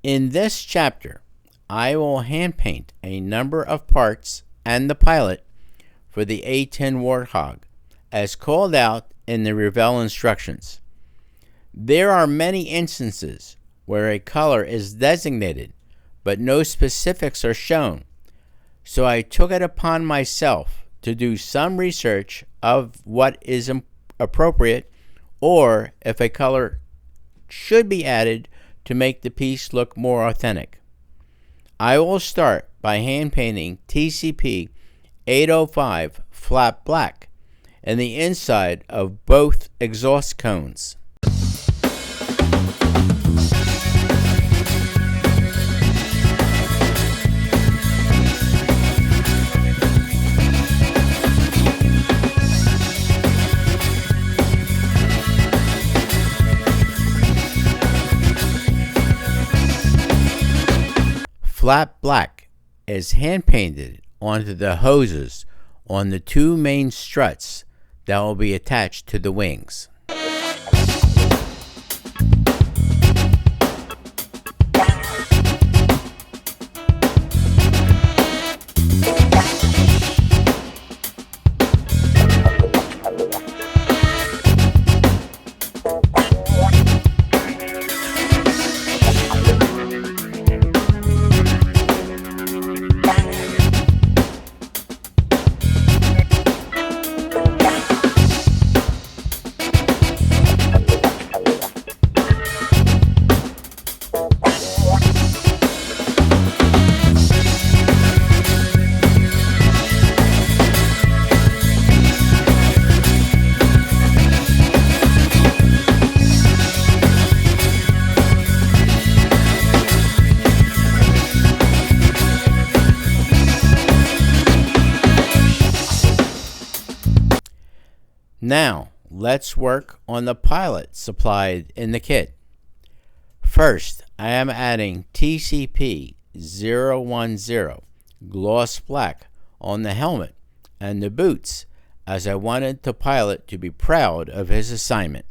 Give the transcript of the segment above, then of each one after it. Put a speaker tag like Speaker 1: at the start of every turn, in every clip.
Speaker 1: In this chapter, I will hand paint a number of parts and the pilot for the A-10 Warthog as called out in the Revell instructions. There are many instances where a color is designated but no specifics are shown, so I took it upon myself to do some research of what is appropriate or if a color should be added to make the piece look more authentic. I will start by hand painting TCP 805 flat black and the inside of both exhaust cones. Flat black is hand painted onto the hoses on the two main struts that will be attached to the wings. Now, let's work on the pilot supplied in the kit. First, I am adding TCP 010 gloss black on the helmet and the boots, as I wanted the pilot to be proud of his assignment.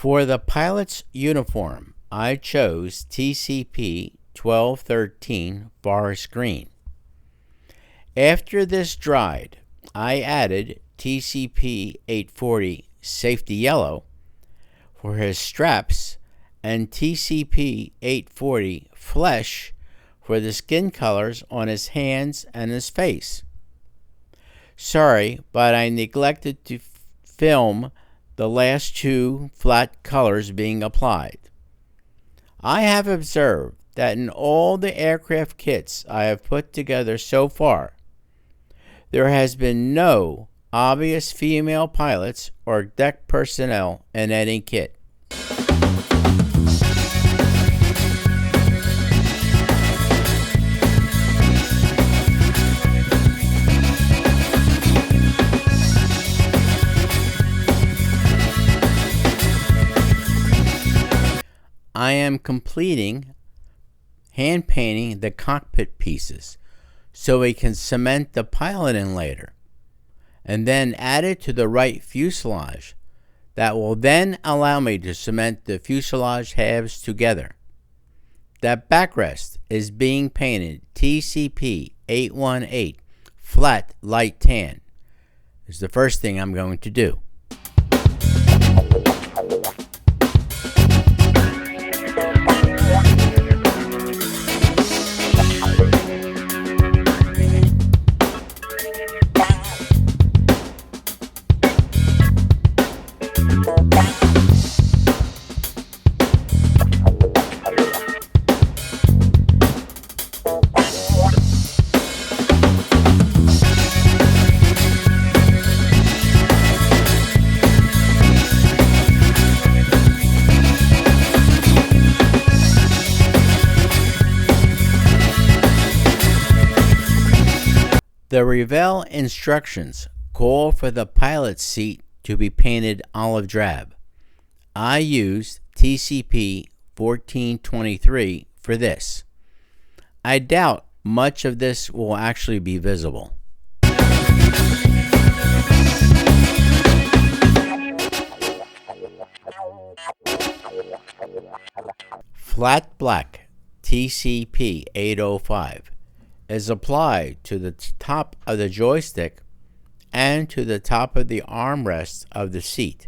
Speaker 1: For the pilot's uniform, I chose TCP 1213 forest green. After this dried, I added TCP 840 safety yellow for his straps and TCP 840 flesh for the skin colors on his hands and his face. Sorry, but I neglected to film the last two flat colors being applied. I have observed that in all the aircraft kits I have put together so far, there has been no obvious female pilots or deck personnel in any kit. I am completing hand painting the cockpit pieces so we can cement the pilot in later, and then add it to the right fuselage. That will then allow me to cement the fuselage halves together. That backrest is being painted TCP 818 flat light tan. Is the first thing I'm going to do. The Revell instructions call for the pilot's seat to be painted olive drab. I used TCP 1423 for this. I doubt much of this will actually be visible. Flat black TCP 805 is applied to the top of the joystick and to the top of the armrest of the seat.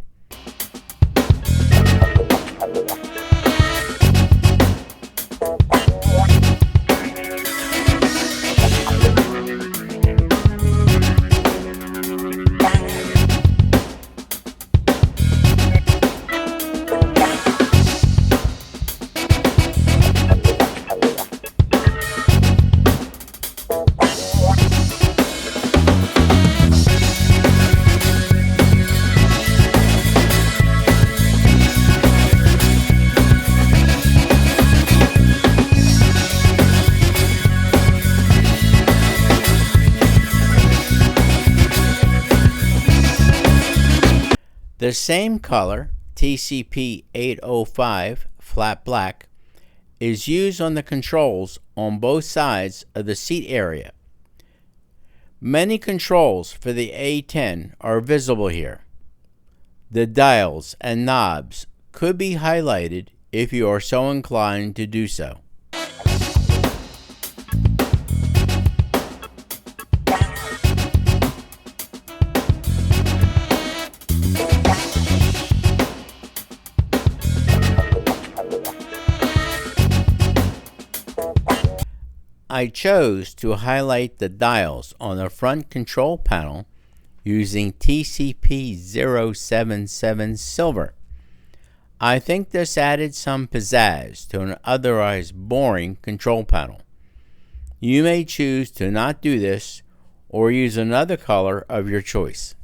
Speaker 1: The same color, TCP 805 flat black, is used on the controls on both sides of the seat area. Many controls for the A-10 are visible here. The dials and knobs could be highlighted if you are so inclined to do so. I chose to highlight the dials on the front control panel using TCP 077 silver. I think this added some pizzazz to an otherwise boring control panel. You may choose to not do this or use another color of your choice.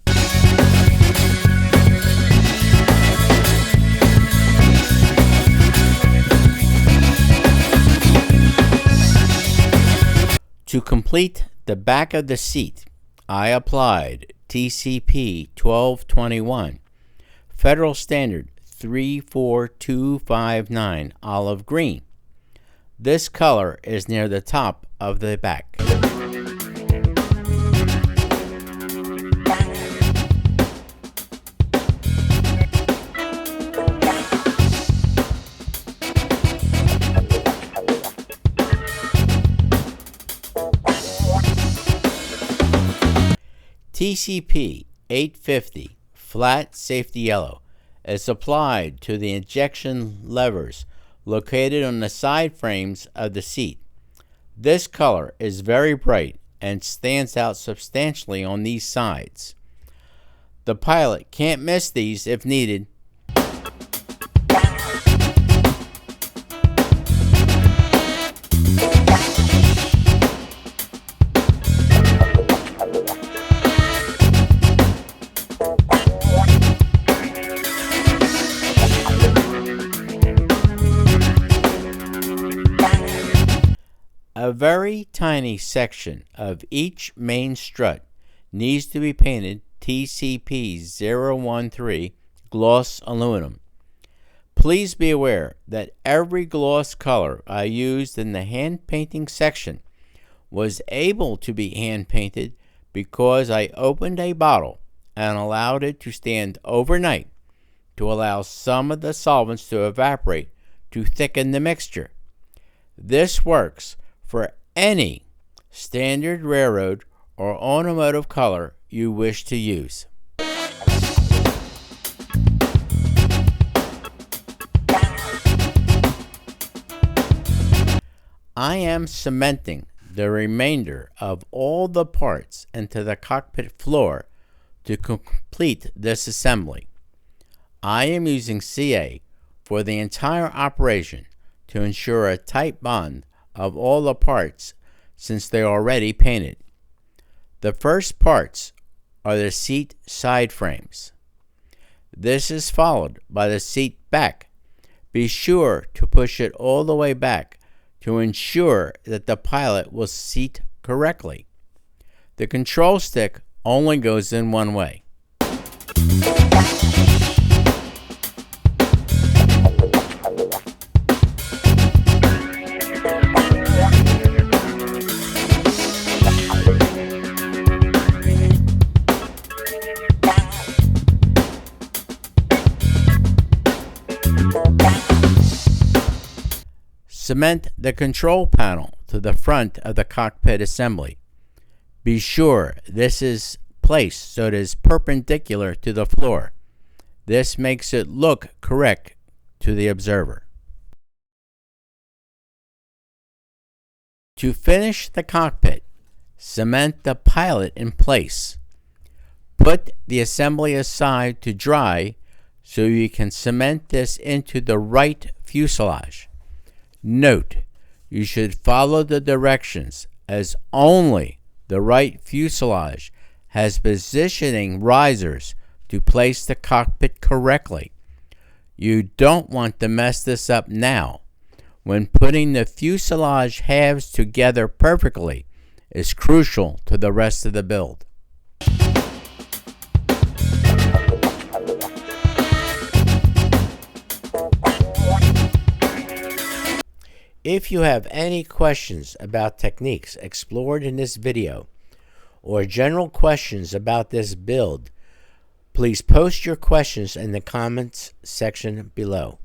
Speaker 1: To complete the back of the seat, I applied TCP 1221, Federal Standard 34259 olive green. This color is near the top of the back. TCP 850 flat safety yellow is applied to the ejection levers located on the side frames of the seat. This color is very bright and stands out substantially on these sides. The pilot can't miss these if needed. A very tiny section of each main strut needs to be painted TCP 013 gloss aluminum. Please be aware that every gloss color I used in the hand painting section was able to be hand painted because I opened a bottle and allowed it to stand overnight to allow some of the solvents to evaporate to thicken the mixture. This works for any standard railroad or automotive color you wish to use. I am cementing the remainder of all the parts into the cockpit floor to complete this assembly. I am using CA for the entire operation to ensure a tight bond of all the parts since they are already painted. The first parts are the seat side frames. This is followed by the seat back. Be sure to push it all the way back to ensure that the pilot will seat correctly. The control stick only goes in one way. Cement the control panel to the front of the cockpit assembly. Be sure this is placed so it is perpendicular to the floor. This makes it look correct to the observer. To finish the cockpit, cement the pilot in place. Put the assembly aside to dry so you can cement this into the right fuselage. Note, you should follow the directions, as only the right fuselage has positioning risers to place the cockpit correctly. You don't want to mess this up now. When putting the fuselage halves together perfectly is crucial to the rest of the build. If you have any questions about techniques explored in this video, or general questions about this build, please post your questions in the comments section below.